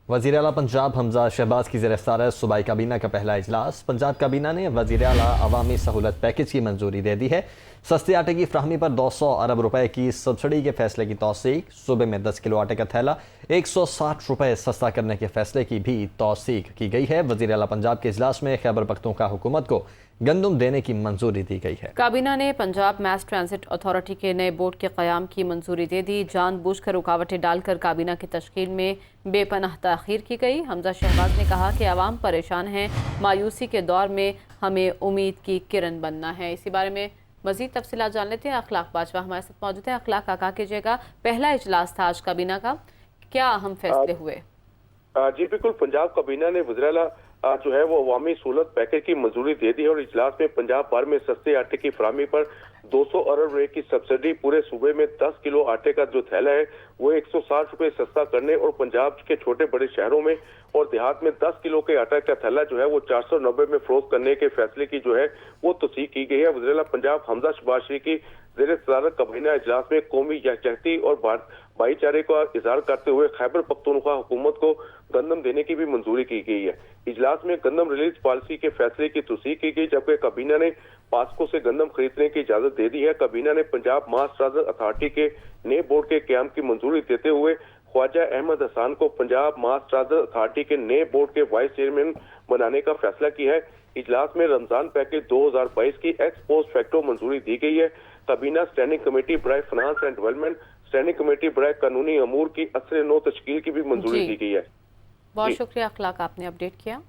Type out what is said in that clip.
वज़ीर आला पंजाब हमजा शहबाज की ज़ेर सदारत सूबाई काबीना का पहला इजलास। पंजाब काबीना ने वज़ीर आला अवामी सहूलत पैकेज की मंजूरी दे दी है। सस्ते आटे की फ्राहमी पर 200 अरब रुपए की सब्सिडी के फैसले की तौसीक। सूबे में 10 किलो आटे का थैला 160 रुपए सस्ता करने के फैसले की भी तौसीक की गई है। वज़ीर आला पंजाब के इजलास में खैबर पख्तूनख्वा हुकूमत को गंदम देने की मंजूरी दी गई है। काबीना ने पंजाब मैस ट्रांजिट अथॉरिटी के नए बोर्ड के क़याम की मंजूरी दे दी। जानबूझकर रुकावटें डालकर काबीना की तश्कील में बेपनाह ताख़ीर की गई। हमजा शहबाज ने कहा कि आवाम परेशान हैं, मायूसी के दौर में हमें उम्मीद की किरण बनना है। इसी बारे में मज़ीद तफसीलात जान लेते हैं। अखलाक बाजवा हमारे साथ मौजूद है। अखलाक, आगाह कीजिएगा, पहला इजलास था आज काबीना का, क्या अहम फैसले हुए? जी बिल्कुल, पंजाब काबीना ने वज़ीर आला जो है वो अवामी सहूलत पैकेज की मंजूरी दे दी है और इजलास में पंजाब भर में सस्ते आटे की फराहमी पर 200 अरब रुपए की सब्सिडी, पूरे सूबे में 10 किलो आटे का जो थैला है वो 160 रुपए सस्ता करने और पंजाब के छोटे बड़े शहरों में और देहात में 10 किलो के आटा का थैला जो है वो 490 में फरोख्त करने के फैसले की जो है वो तौसीक की गई है। वज़ीर आला पंजाब हमजा शहबाज शरीफ की ज़ेर सदारत काबीना इजलास में कौमी यकजहती और भाईचारे का इजहार करते हुए खैबर पख्तूनख्वा हुकूमत को गंदम देने की भी मंजूरी की गई है। इजलास में गंदम रिलीज पॉलिसी के फैसले की तौसीक की गई, जबकि काबीना ने पास्को से गंदम खरीदने की इजाजत दे दी है। काबीना ने पंजाब मास ट्रांजिट अथॉरिटी के नए बोर्ड के क्याम की मंजूरी देते हुए ख्वाजा अहमद हसन को पंजाब मास ट्रांजिट अथॉरिटी के नए बोर्ड के वाइस चेयरमैन बनाने का फैसला किया है। इजलास में रमजान पैकेज 2022 की एक्स पोस्ट फैक्टो मंजूरी दी गई है। काबीना स्टैंडिंग कमेटी बराए finance and development, standing committee बराए कानूनी अमूर की असर नौ तश्कील की भी मंजूरी दी गई है। बहुत शुक्रिया अखलाक, आपने अपडेट किया।